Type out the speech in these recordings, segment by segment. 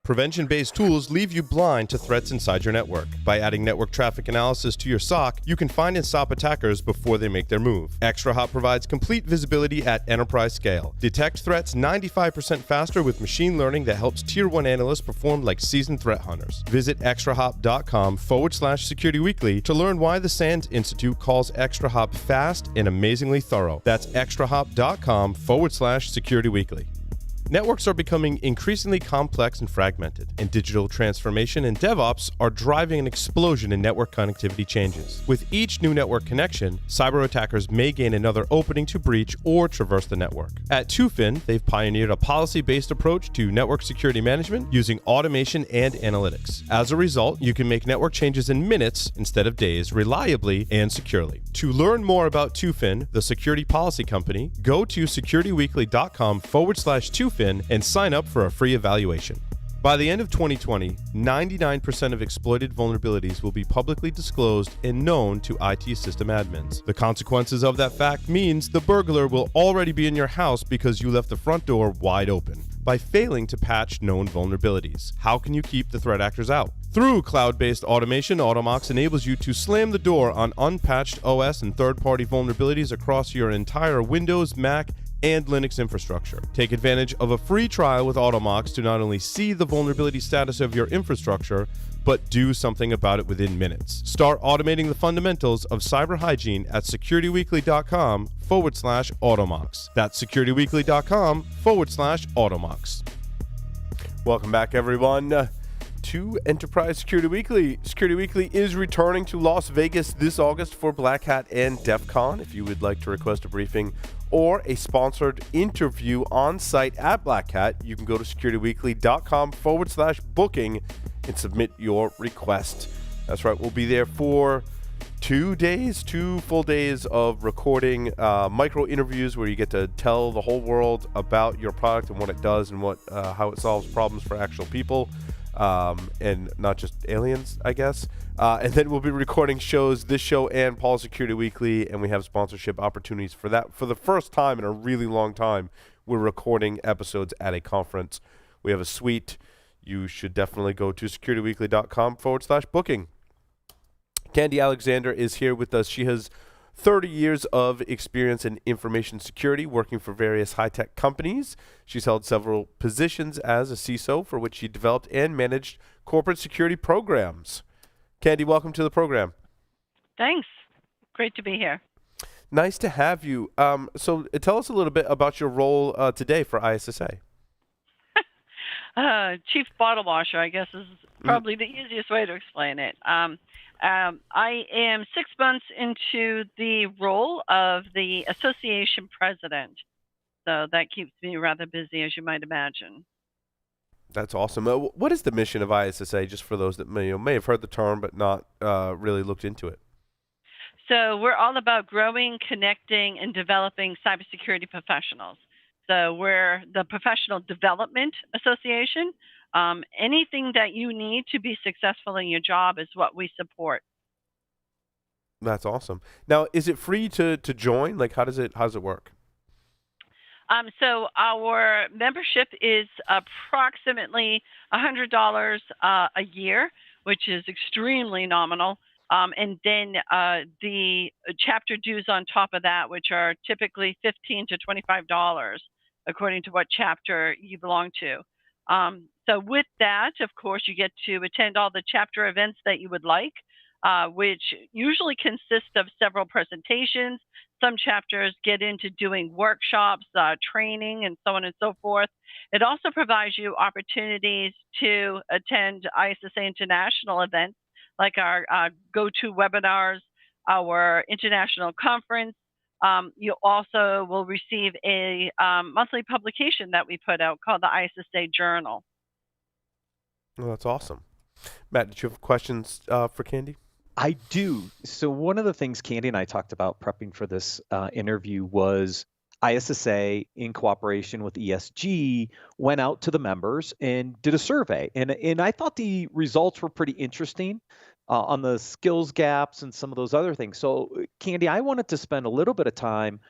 Prevention-based tools leave you blind to threats inside your network. By adding network traffic analysis to your SOC, you can find and stop attackers before they make their move. ExtraHop provides complete visibility at enterprise scale. Detect threats 95% faster with machine learning that helps Tier 1 analysts perform like seasoned threat hunters. Visit extrahop.com/Security Weekly to learn why the SANS Institute calls ExtraHop fast and amazingly thorough. That's extrahop.com/Security Weekly. Networks are becoming increasingly complex and fragmented, and digital transformation and DevOps are driving an explosion in network connectivity changes. With each new network connection, cyber attackers may gain another opening to breach or traverse the network. At Tufin, they've pioneered a policy-based approach to network security management using automation and analytics. As a result, you can make network changes in minutes instead of days, reliably and securely. To learn more about Tufin, the security policy company, go to securityweekly.com/Tufin and sign up for a free evaluation. By the end of 2020, 99% of exploited vulnerabilities will be publicly disclosed and known to IT system admins. The consequences of that fact means the burglar will already be in your house because you left the front door wide open by failing to patch known vulnerabilities. How can you keep the threat actors out? Through cloud-based automation, Automox enables you to slam the door on unpatched OS and third-party vulnerabilities across your entire Windows, Mac, and Linux infrastructure. Take advantage of a free trial with Automox to not only see the vulnerability status of your infrastructure, but do something about it within minutes. Start automating the fundamentals of cyber hygiene at securityweekly.com/Automox. That's securityweekly.com/Automox. Welcome back, everyone, to Enterprise Security Weekly. Security Weekly is returning to Las Vegas this August for Black Hat and DEF CON. If you would like to request a briefing or a sponsored interview on site at Black Hat, you can go to securityweekly.com/booking and submit your request. That's right, we'll be there for 2 full days of recording micro interviews where you get to tell the whole world about your product and what it does and how it solves problems for actual people. And not just aliens, I guess. And then we'll be recording shows, this show and Paul Security Weekly, and we have sponsorship opportunities for that. For the first time in a really long time, we're recording episodes at a conference. We have a suite. You should definitely go to securityweekly.com/booking. Candy Alexander is here with us. She has 30 years of experience in information security, working for various high-tech companies. She's held several positions as a CISO, for which she developed and managed corporate security programs. Candy, welcome to the program. Thanks. Great to be here. Nice to have you. So tell us a little bit about your role today for ISSA. Chief bottle washer, I guess, is probably the easiest way to explain it. I am 6 months into the role of the association president, so that keeps me rather busy, as you might imagine. That's awesome. What is the mission of ISSA, just for those that may have heard the term but not really looked into it? So we're all about growing, connecting, and developing cybersecurity professionals. So we're the Professional Development Association. Anything that you need to be successful in your job is what we support. That's awesome. Now, is it free to join? Like, how does it work? So our membership is approximately $100 a year, which is extremely nominal. And then the chapter dues on top of that, which are typically $15 to $25, according to what chapter you belong to. So with that, of course, you get to attend all the chapter events that you would like, which usually consist of several presentations. Some chapters get into doing workshops, training, and so on and so forth. It also provides you opportunities to attend ISSA International events, like our go-to webinars, our international conference. You also will receive a monthly publication that we put out called the ISSA Journal. Oh, that's awesome. Matt, did you have questions for Candy? I do. So one of the things Candy and I talked about prepping for this interview was ISSA, in cooperation with ESG, went out to the members and did a survey. And I thought the results were pretty interesting on the skills gaps and some of those other things. So Candy, I wanted to spend a little bit of time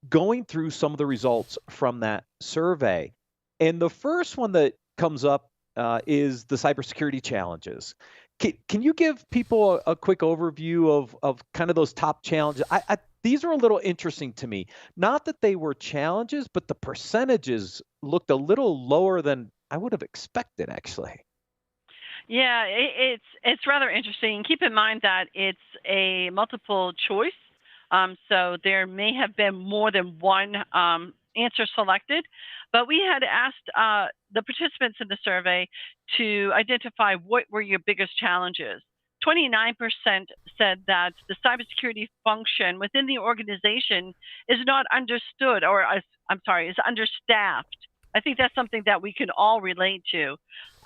going through some of the results from that survey. And the first one that comes up is the cybersecurity challenges. Can you give people a quick overview of kind of those top challenges? These are a little interesting to me. Not that they were challenges, but the percentages looked a little lower than I would have expected, actually. Yeah, it's rather interesting. Keep in mind that it's a multiple choice, so there may have been more than one answer selected. But we had asked the participants in the survey to identify what were your biggest challenges. 29% said that the cybersecurity function within the organization is not understood, or I'm sorry, is understaffed. I think that's something that we can all relate to.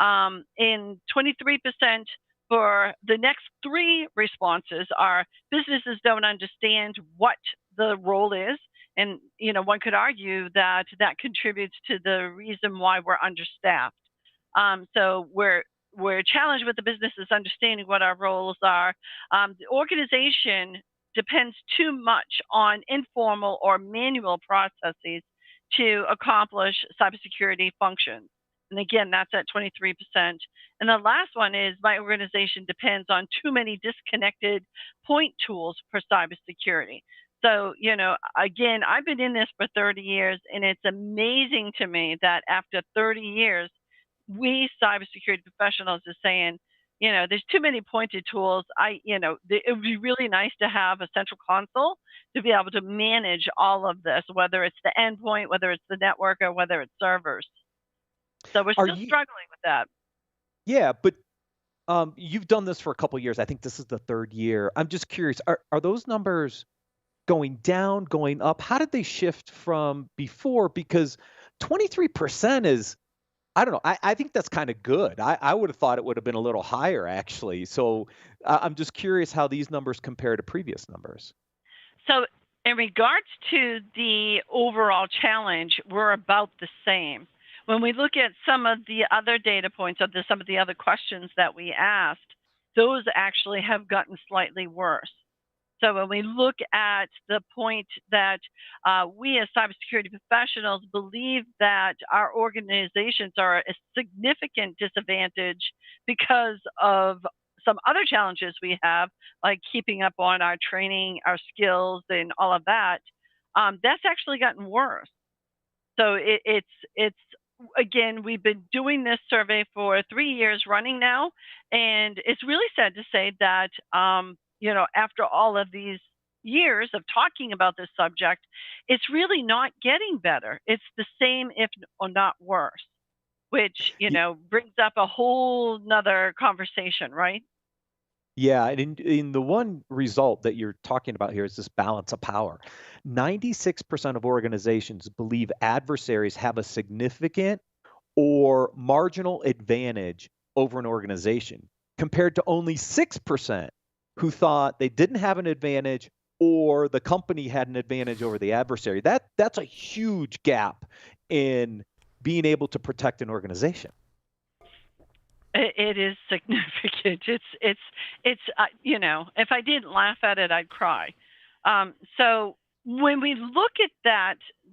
In 23% for the next three responses are businesses don't understand what the role is. And, one could argue that that contributes to the reason why we're understaffed. So we're challenged with the businesses understanding what our roles are. The organization depends too much on informal or manual processes to accomplish cybersecurity functions. And again, that's at 23%. And the last one is my organization depends on too many disconnected point tools for cybersecurity. So, again, I've been in this for 30 years, and it's amazing to me that after 30 years, we cybersecurity professionals are saying, there's too many pointed tools. It would be really nice to have a central console to be able to manage all of this, whether it's the endpoint, whether it's the network, or whether it's servers. So we're still struggling with that. Yeah, but you've done this for a couple of years. I think this is the third year. I'm just curious, are those numbers going down, going up? How did they shift from before? Because 23% is, I don't know. I think that's kind of good. I would have thought it would have been a little higher, actually. So I'm just curious how these numbers compare to previous numbers. So in regards to the overall challenge, we're about the same. When we look at some of the other data points or some of the other questions that we asked, those actually have gotten slightly worse. So when we look at the point that we as cybersecurity professionals believe that our organizations are at a significant disadvantage because of some other challenges we have, like keeping up on our training, our skills, and all of that, that's actually gotten worse. So it's again, we've been doing this survey for 3 years running now, and it's really sad to say that after all of these years of talking about this subject, it's really not getting better. It's the same, if not worse, which, brings up a whole nother conversation, right? Yeah, and in the one result that you're talking about here is this balance of power. 96% of organizations believe adversaries have a significant or marginal advantage over an organization, compared to only 6% who thought they didn't have an advantage or the company had an advantage over the adversary. That's a huge gap in being able to protect an organization. It is significant. It's if I didn't laugh at it, I'd cry. So when we look at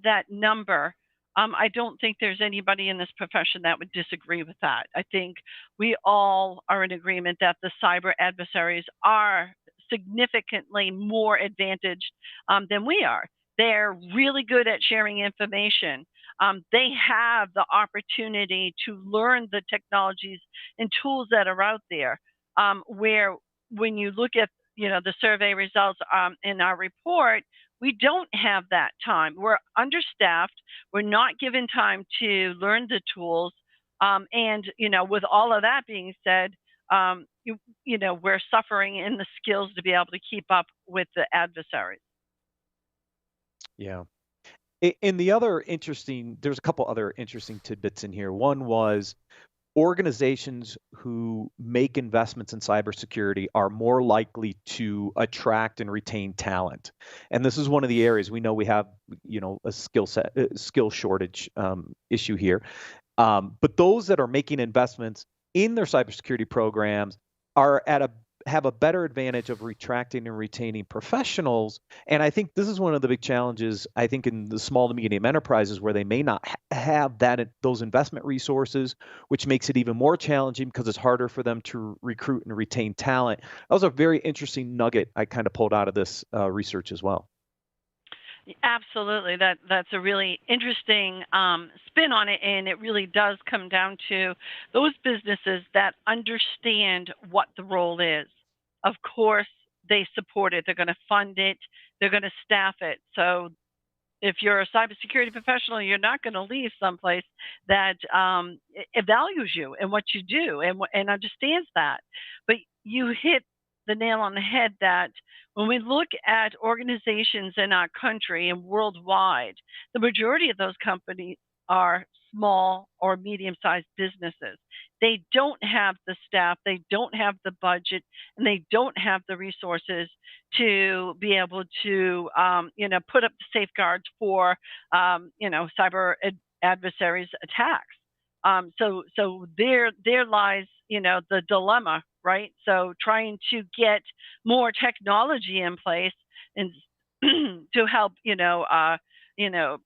that number, I don't think there's anybody in this profession that would disagree with that. I think we all are in agreement that the cyber adversaries are significantly more advantaged than we are. They're really good at sharing information. They have the opportunity to learn the technologies and tools that are out there. Where when you look at the survey results in our report, we don't have that time. We're understaffed. We're not given time to learn the tools. And with all of that being said, we're suffering in the skills to be able to keep up with the adversaries. Yeah. And there's a couple other interesting tidbits in here. One was organizations who make investments in cybersecurity are more likely to attract and retain talent. And this is one of the areas we know we have, a skill shortage issue here. But those that are making investments in their cybersecurity programs are at a have a better advantage of attracting and retaining professionals. And I think this is one of the big challenges, I think, in the small to medium enterprises where they may not have those investment resources, which makes it even more challenging because it's harder for them to recruit and retain talent. That was a very interesting nugget I kind of pulled out of this research as well. Absolutely. That's a really interesting spin on it, and it really does come down to those businesses that understand what the role is. Of course, they support it. They're going to fund it. They're going to staff it. So if you're a cybersecurity professional, you're not going to leave someplace that values you and what you do and understands that. But you hit the nail on the head that when we look at organizations in our country and worldwide, the majority of those companies are small or medium-sized businesses. They don't have the staff, they don't have the budget, and they don't have the resources to be able to, put up the safeguards for, cyber adversaries attacks. So there lies, the dilemma, right? So trying to get more technology in place and to help,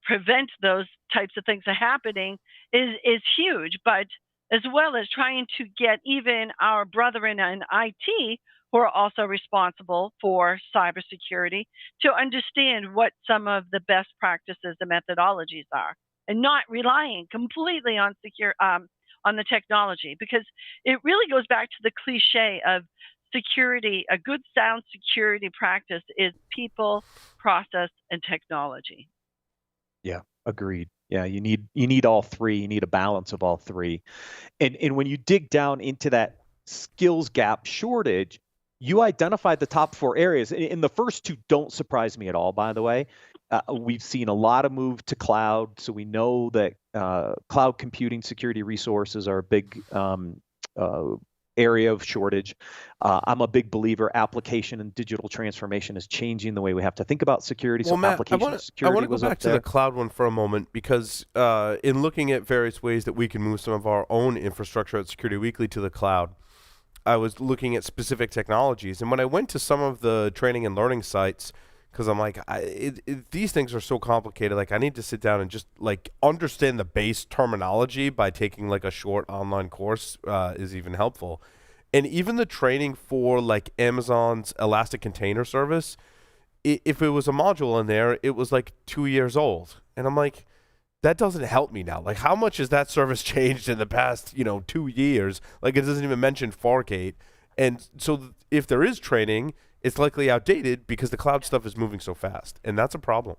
prevent those types of things are happening is huge. But as well as trying to get even our brethren in IT who are also responsible for cybersecurity to understand what some of the best practices and methodologies are, and not relying completely on on the technology, because it really goes back to the cliche of security. A good sound security practice is people, process, and technology. Yeah, agreed. Yeah, you need all three. You need a balance of all three. And when you dig down into that skills gap shortage, you identified the top 4 areas. And the first 2 don't surprise me at all, by the way. We've seen a lot of move to cloud, so we know that cloud computing security resources are a big area of shortage. I'm a big believer application and digital transformation is changing the way we have to think about security. Well, So Matt, application security I want to was go back up to there. the cloud one for a moment because in looking at various ways that we can move some of our own infrastructure at Security Weekly to the cloud, I was looking at specific technologies. And when I went to some of the training and learning sites, because I'm like, these things are so complicated. Like, I need to sit down and just like understand the base terminology by taking like a short online course is even helpful. And even the training for like Amazon's Elastic Container Service, if it was a module in there, it was like 2 years old. And I'm like, that doesn't help me now. Like, how much has that service changed in the past, 2 years? Like, it doesn't even mention Fargate. And so if there is training, it's likely outdated because the cloud stuff is moving so fast. And that's a problem.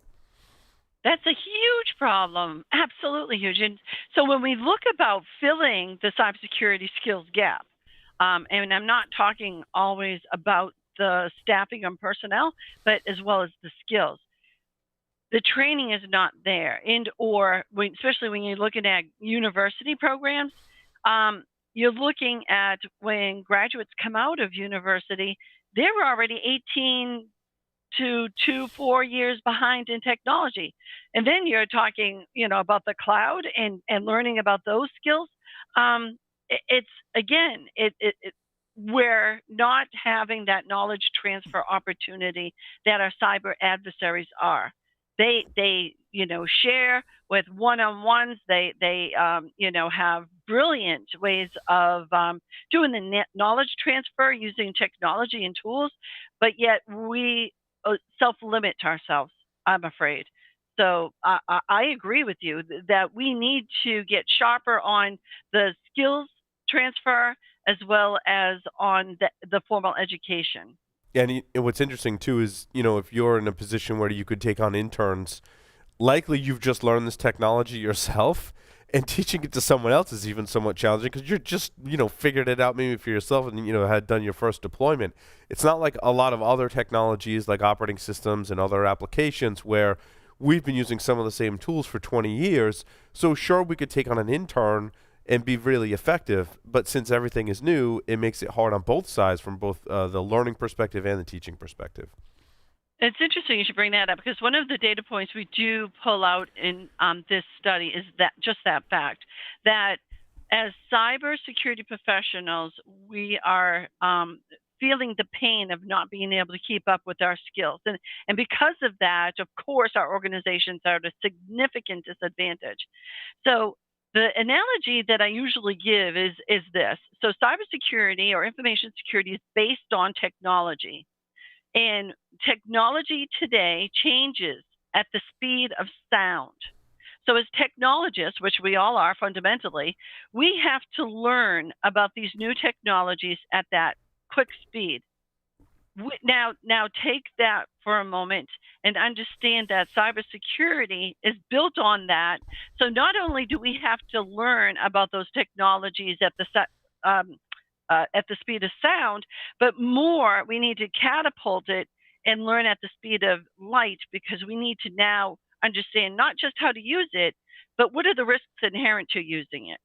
That's a huge problem, absolutely huge. And so when we look about filling the cybersecurity skills gap, and I'm not talking always about the staffing and personnel, but as well as the skills. The training is not there, especially when you're looking at university programs, you're looking at when graduates come out of university, they're already 18 to 4 years behind in technology. And then you're talking, about the cloud and learning about those skills. It's again, we're not having that knowledge transfer opportunity that our cyber adversaries are. They share with one-on-ones. They have brilliant ways of doing the knowledge transfer using technology and tools, but yet we self-limit ourselves, I'm afraid. So I agree with you that we need to get sharper on the skills transfer as well as on the formal education. And what's interesting too is, if you're in a position where you could take on interns, likely you've just learned this technology yourself, and teaching it to someone else is even somewhat challenging because you're just, figured it out maybe for yourself and, had done your first deployment. It's not like a lot of other technologies like operating systems and other applications where we've been using some of the same tools for 20 years. So sure, we could take on an intern and be really effective. But since everything is new, it makes it hard on both sides from both the learning perspective and the teaching perspective. It's interesting you should bring that up because one of the data points we do pull out in this study is that fact that as cybersecurity professionals, we are feeling the pain of not being able to keep up with our skills. And because of that, of course, our organizations are at a significant disadvantage. So the analogy that I usually give is this. So cybersecurity or information security is based on technology. And technology today changes at the speed of sound. So as technologists, which we all are fundamentally, we have to learn about these new technologies at that quick speed. Now take that for a moment and understand that cybersecurity is built on that. So not only do we have to learn about those technologies at the speed of sound, but more, we need to catapult it and learn at the speed of light, because we need to now understand not just how to use it, but what are the risks inherent to using it.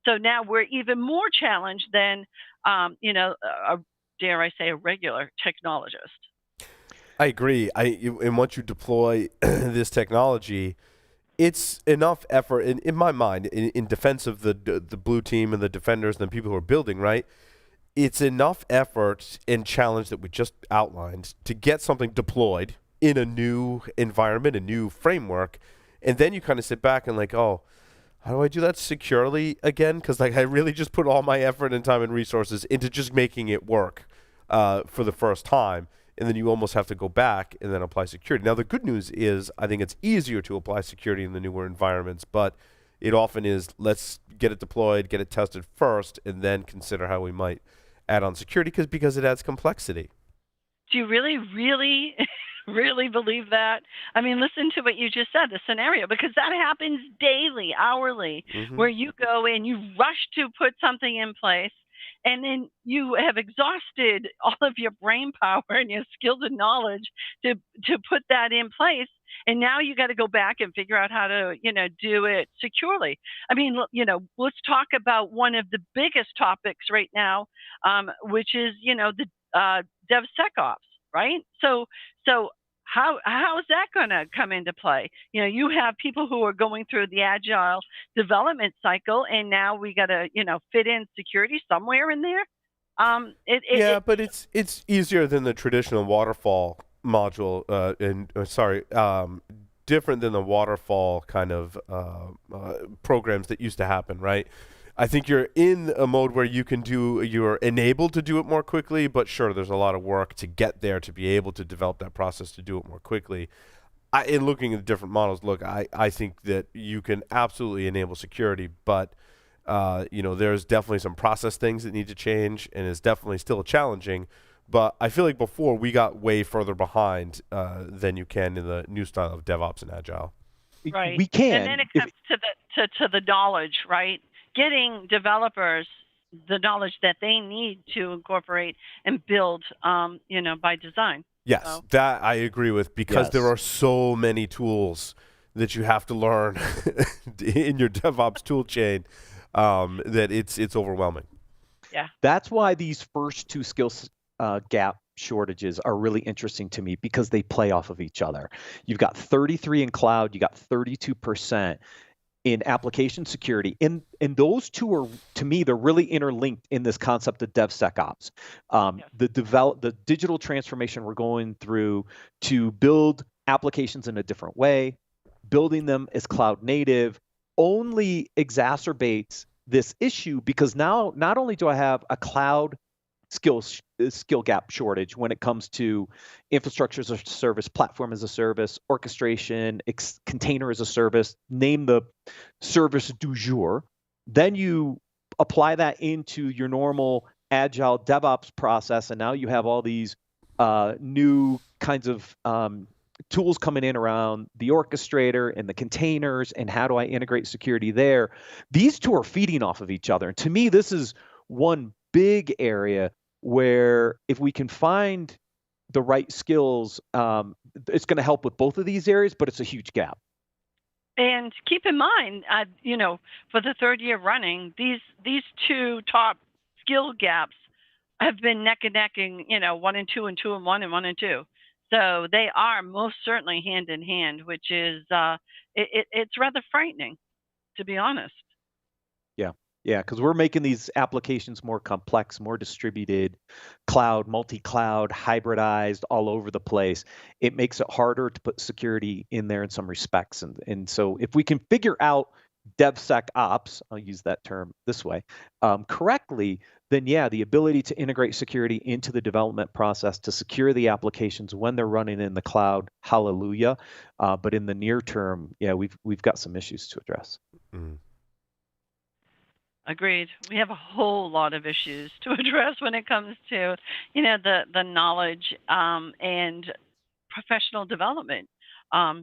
So now we're even more challenged than, dare I say, a regular technologist. I agree. And once you deploy this technology, it's enough effort in my mind in defense of the blue team and the defenders and the people who are building, right? It's enough effort and challenge that we just outlined to get something deployed in a new environment, a new framework, and then you kind of sit back and like, oh, how do I do that securely again? Because like I really just put all my effort and time and resources into just making it work for the first time, and then you almost have to go back and then apply security. Now the good news is I think it's easier to apply security in the newer environments, but it often is let's get it deployed, get it tested first, and then consider how we might add on security because it adds complexity. Do you really, really, really believe that? I mean, listen to what you just said, the scenario, because that happens daily, hourly, where you go in, you rush to put something in place, and then you have exhausted all of your brain power and your skills and knowledge to put that in place. And now you got to go back and figure out how to, do it securely. I mean, let's talk about one of the biggest topics right now, which is, the DevSecOps, right? So how is that going to come into play? You have people who are going through the agile development cycle, and now we got to, fit in security somewhere in there. But it's easier than the traditional waterfall module, different than the waterfall kind of programs that used to happen, right? I think you're in a mode where you're enabled to do it more quickly, but sure, there's a lot of work to get there to be able to develop that process to do it more quickly. In looking at the different models, I think that you can absolutely enable security, but there's definitely some process things that need to change, and it's definitely still challenging. But I feel like before we got way further behind than you can in the new style of DevOps and Agile. Right. We can. And then it comes to the knowledge, right? Getting developers the knowledge that they need to incorporate and build, by design. Yes, so. That I agree with, because there are so many tools that you have to learn in your DevOps tool chain that it's overwhelming. Yeah. That's why these first two skills gap shortages are really interesting to me, because they play off of each other. You've got 33 in cloud, you got 32% in application security. And those two are, to me, they're really interlinked in this concept of DevSecOps. The digital transformation we're going through to build applications in a different way, building them as cloud native, only exacerbates this issue, because now not only do I have a cloud skill gap shortage when it comes to infrastructure as a service, platform as a service, orchestration, container as a service, name the service du jour. Then you apply that into your normal agile DevOps process, and now you have all these new kinds of tools coming in around the orchestrator and the containers, and how do I integrate security there? These two are feeding off of each other. And to me, this is one big area where if we can find the right skills, it's going to help with both of these areas, but it's a huge gap. And keep in mind, for the third year running, these two top skill gaps have been neck and neck in, 1 and 2 and 2 and 1 and 1 and 2. So they are most certainly hand in hand, which is it's rather frightening, to be honest. Yeah. Yeah, because we're making these applications more complex, more distributed, cloud, multi-cloud, hybridized, all over the place. It makes it harder to put security in there in some respects. And so if we can figure out DevSecOps, I'll use that term this way, correctly, then yeah, the ability to integrate security into the development process to secure the applications when they're running in the cloud, hallelujah. But in the near term, yeah, we've got some issues to address. Mm. Agreed. We have a whole lot of issues to address when it comes to, the knowledge and professional development.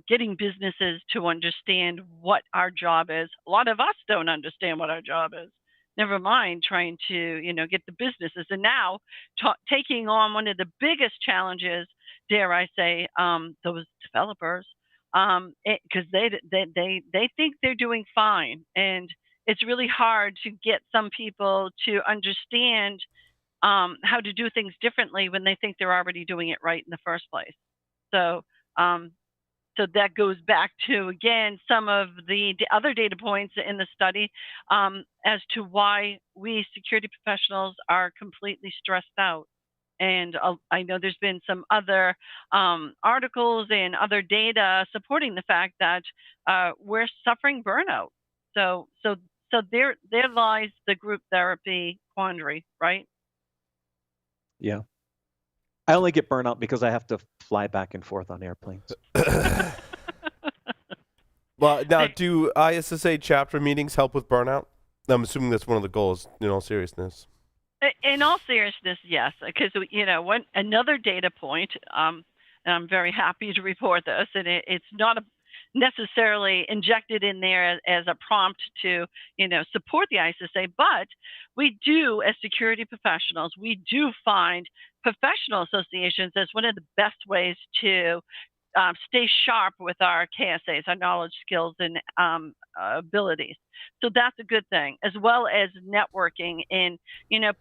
Getting businesses to understand what our job is. A lot of us don't understand what our job is. Never mind trying to, get the businesses. And now taking on one of the biggest challenges, dare I say, those developers, because they think they're doing fine, and it's really hard to get some people to understand how to do things differently when they think they're already doing it right in the first place. So, um, so that goes back to, again, some of the other data points in the study as to why we security professionals are completely stressed out. And I know there's been some other articles and other data supporting the fact that we're suffering burnout. So there lies the group therapy quandary, right? Yeah. I only get burnout because I have to fly back and forth on airplanes. Well, now, do ISSA chapter meetings help with burnout? I'm assuming that's one of the goals, in all seriousness. In all seriousness, yes, because another data point, and I'm very happy to report this, and it's not necessarily injected in there as a prompt to support the ISSA, but we do, as security professionals, we do find professional associations as one of the best ways to stay sharp with our KSAs, our knowledge, skills, and abilities. So that's a good thing, as well as networking and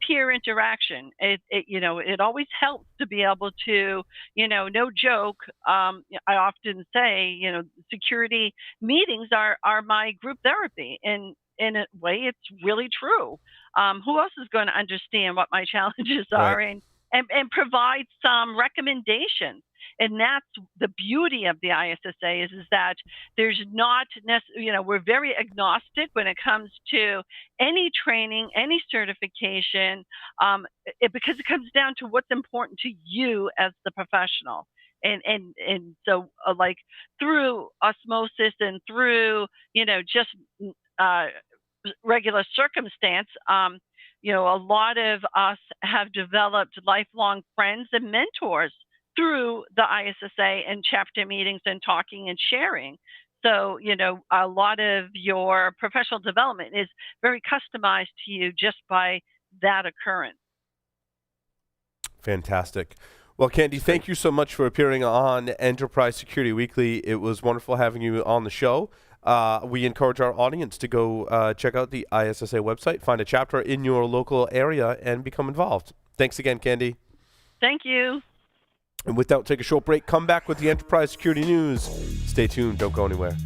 peer interaction. It always helps to be able to no joke. I often say security meetings are my group therapy, and in a way it's really true. Who else is going to understand what my challenges are, Right. and provide some recommendations? And that's the beauty of the ISSA is that there's not we're very agnostic when it comes to any training, any certification, because it comes down to what's important to you as the professional. And so like through osmosis and through just regular circumstance, a lot of us have developed lifelong friends and mentors through the ISSA and chapter meetings and talking and sharing. So, a lot of your professional development is very customized to you just by that occurrence. Fantastic. Well, Candy, thank you so much for appearing on Enterprise Security Weekly. It was wonderful having you on the show. We encourage our audience to go check out the ISSA website, find a chapter in your local area, and become involved. Thanks again, Candy. Thank you. And with that, we'll take a short break. Come back with the Enterprise Security News. Stay tuned. Don't go anywhere.